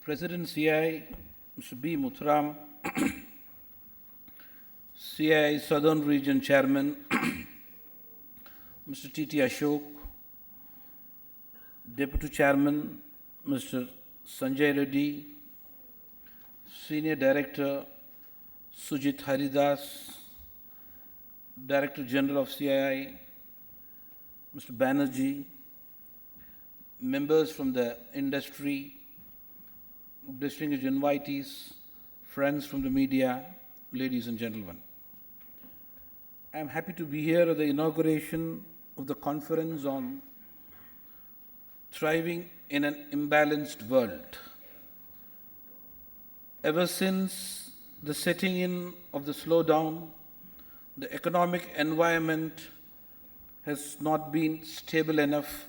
President CI, Mr. B. Muthuram, CI Southern Region Chairman, Mr. T.T. Ashok, Deputy Chairman, Mr. Sanjay Reddy, Senior Director, Sujit Haridas, Director General of CII, Mr. Banerjee, members from the industry, distinguished invitees, friends from the media, ladies and gentlemen. I am happy to be here at the inauguration of the conference on thriving in an imbalanced world. Ever since the setting in of the slowdown, the economic environment has not been stable enough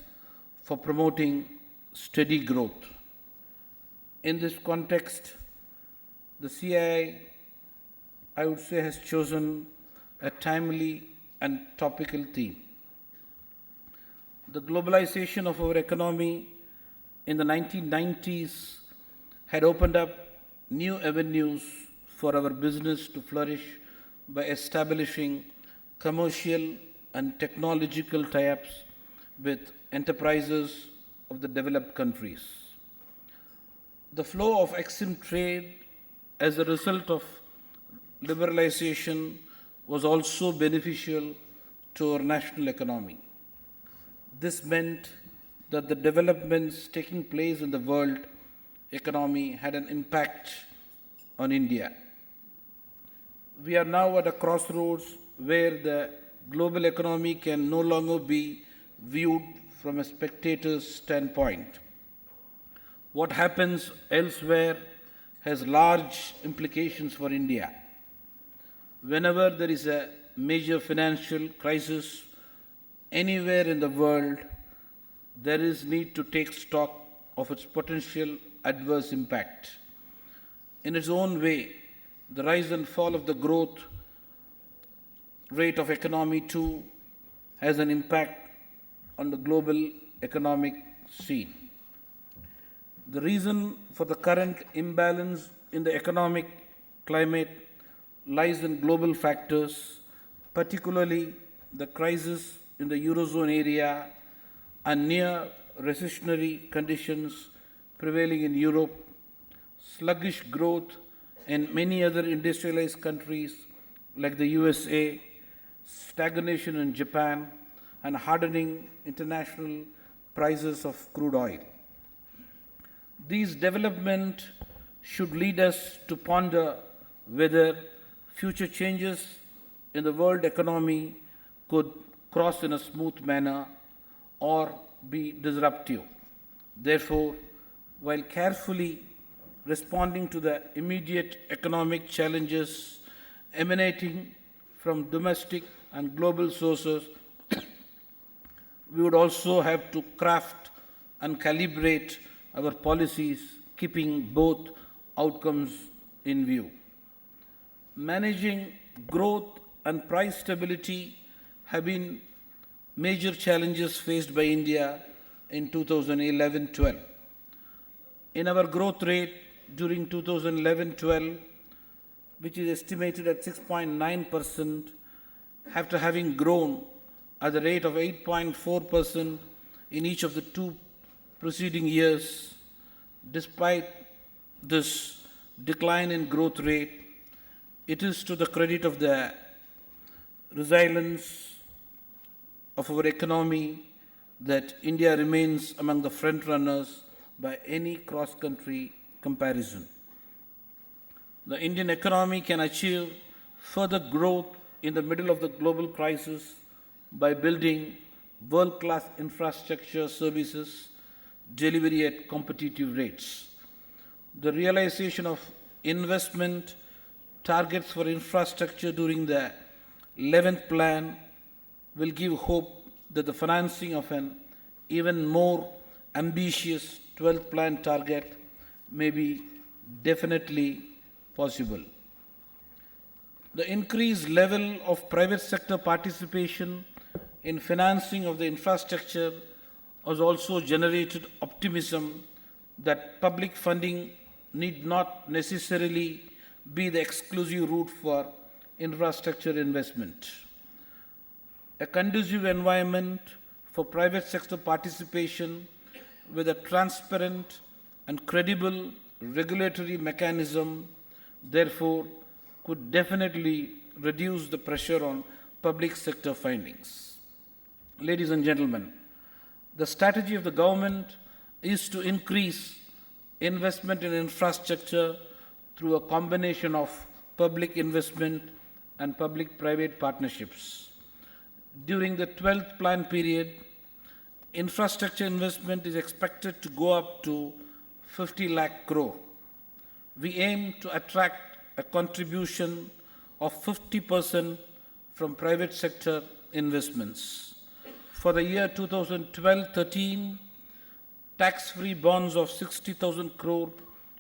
for promoting steady growth. In this context, the CII, I would say, has chosen a timely and topical theme. The globalization of our economy in the 1990s had opened up new avenues for our business to flourish by establishing commercial and technological tie-ups with enterprises of the developed countries. The flow of EXIM trade as a result of liberalization was also beneficial to our national economy. This meant that the developments taking place in the world economy had an impact on India. We are now at a crossroads where the global economy can no longer be viewed from a spectator's standpoint. What happens elsewhere has large implications for India. Whenever there is a major financial crisis anywhere in the world, there is need to take stock of its potential adverse impact. In its own way, the rise and fall of the growth rate of economy too has an impact on the global economic scene. The reason for the current imbalance in the economic climate lies in global factors, particularly the crisis in the Eurozone area and near recessionary conditions prevailing in Europe, sluggish growth in many other industrialized countries like the USA, stagnation in Japan, and hardening international prices of crude oil. These developments should lead us to ponder whether future changes in the world economy could cross in a smooth manner or be disruptive. Therefore, while carefully responding to the immediate economic challenges emanating from domestic and global sources, we would also have to craft and calibrate our policies, keeping both outcomes in view. Managing growth and price stability have been major challenges faced by India in 2011-12. In our growth rate during 2011-12, which is estimated at 6.9%, after having grown at the rate of 8.4% in each of the two preceding years. Despite this decline in growth rate, it is to the credit of the resilience of our economy that India remains among the front runners by any cross-country comparison. The Indian economy can achieve further growth in the middle of the global crisis by building world-class infrastructure services delivery at competitive rates. The realization of investment targets for infrastructure during the 11th plan will give hope that the financing of an even more ambitious 12th plan target may be definitely possible. The increased level of private sector participation in financing of the infrastructure has also generated optimism that public funding need not necessarily be the exclusive route for infrastructure investment. A conducive environment for private sector participation with a transparent and credible regulatory mechanism, therefore, could definitely reduce the pressure on public sector findings. Ladies and gentlemen, the strategy of the government is to increase investment in infrastructure through a combination of public investment and public private partnerships. During the 12th plan period, infrastructure investment is expected to go up to 50 lakh crore. We aim to attract a contribution of 50% from private sector investments. For the year 2012-13, tax-free bonds of 60,000 crore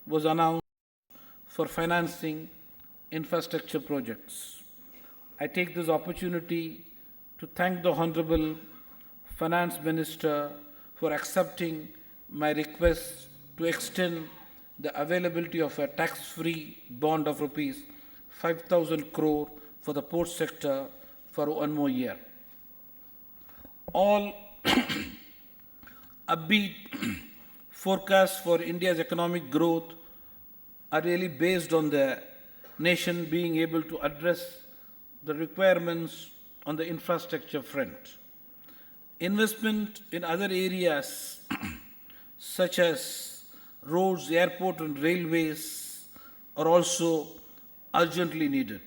was announced for financing infrastructure projects. I take this opportunity to thank the Honorable Finance Minister for accepting my request to extend the availability of a tax-free bond of rupees 5,000 crore for the port sector for one more year. All upbeat forecasts for India's economic growth are really based on the nation being able to address the requirements on the infrastructure front. Investment in other areas such as roads, airport and railways are also urgently needed.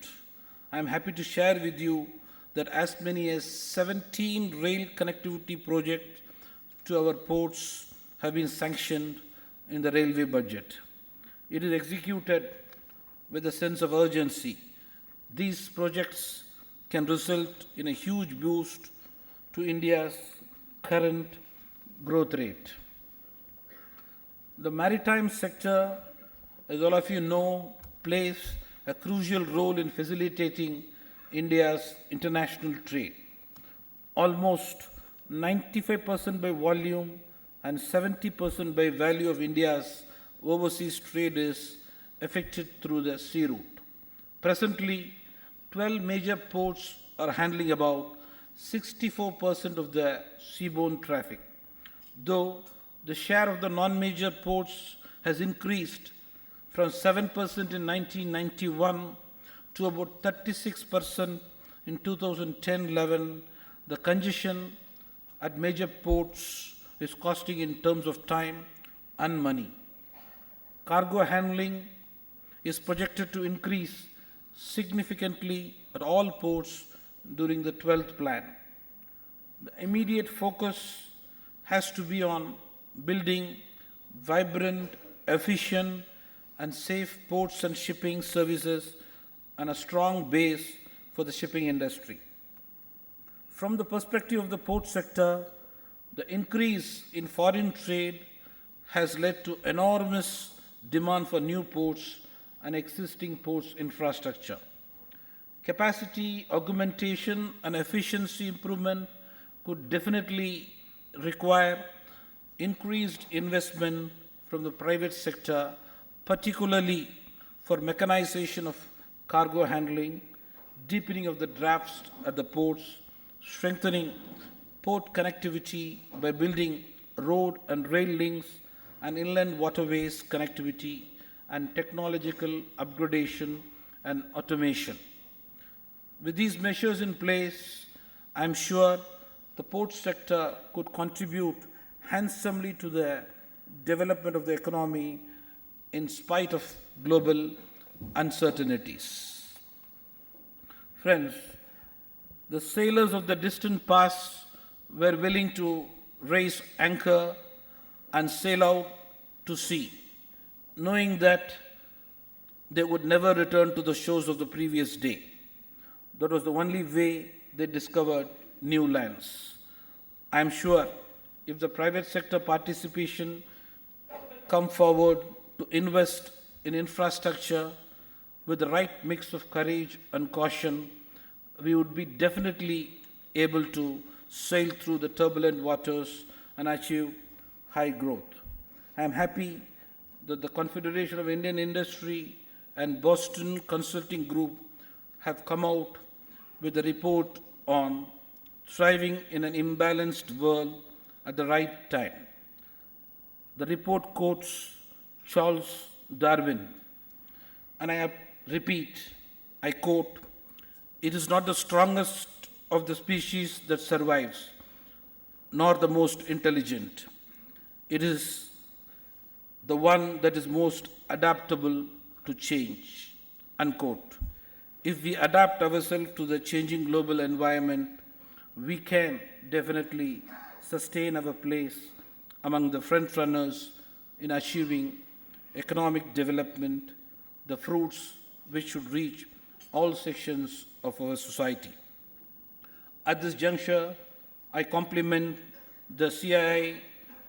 I am happy to share with you that as many as 17 rail connectivity projects to our ports have been sanctioned in the railway budget. It is executed with a sense of urgency. These projects can result in a huge boost to India's current growth rate. The maritime sector, as all of you know, plays a crucial role in facilitating India's international trade. Almost 95% by volume and 70% by value of India's overseas trade is effected through the sea route. Presently, 12 major ports are handling about 64% of the seaborne traffic, though the share of the non-major ports has increased from 7% in 1991 to about 36% in 2010-11. The congestion at major ports is costing in terms of time and money. Cargo handling is projected to increase significantly at all ports during the 12th plan. The immediate focus has to be on building vibrant, efficient, and safe ports and shipping services and a strong base for the shipping industry. From the perspective of the port sector, the increase in foreign trade has led to enormous demand for new ports and existing ports infrastructure. Capacity augmentation and efficiency improvement could definitely require increased investment from the private sector, particularly for mechanization of cargo handling, deepening of the drafts at the ports, strengthening port connectivity by building road and rail links and inland waterways connectivity, and technological upgradation and automation. With these measures in place, I am sure the port sector could contribute handsomely to the development of the economy in spite of global uncertainties. Friends, the sailors of the distant past were willing to raise anchor and sail out to sea, knowing that they would never return to the shores of the previous day. That was the only way they discovered new lands. I am sure if the private sector participation come forward to invest in infrastructure with the right mix of courage and caution, we would be definitely able to sail through the turbulent waters and achieve high growth. I am happy that the Confederation of Indian Industry and Boston Consulting Group have come out with a report on thriving in an imbalanced world at the right time. The report quotes Charles Darwin, and I repeat, I quote, "It is not the strongest of the species that survives, nor the most intelligent. It is the one that is most adaptable to change," unquote. If we adapt ourselves to the changing global environment, we can definitely sustain our place among the front runners in achieving economic development, the fruits which should reach all sections of our society. At this juncture, I compliment the CII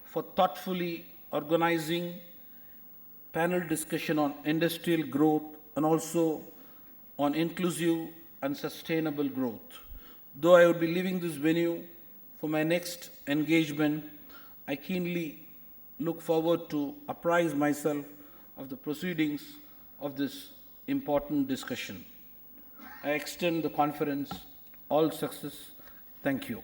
for thoughtfully organizing panel discussion on industrial growth and also on inclusive and sustainable growth. Though I would be leaving this venue for my next engagement, I keenly look forward to apprise myself of the proceedings of this important discussion. I extend the conference all success. Thank you.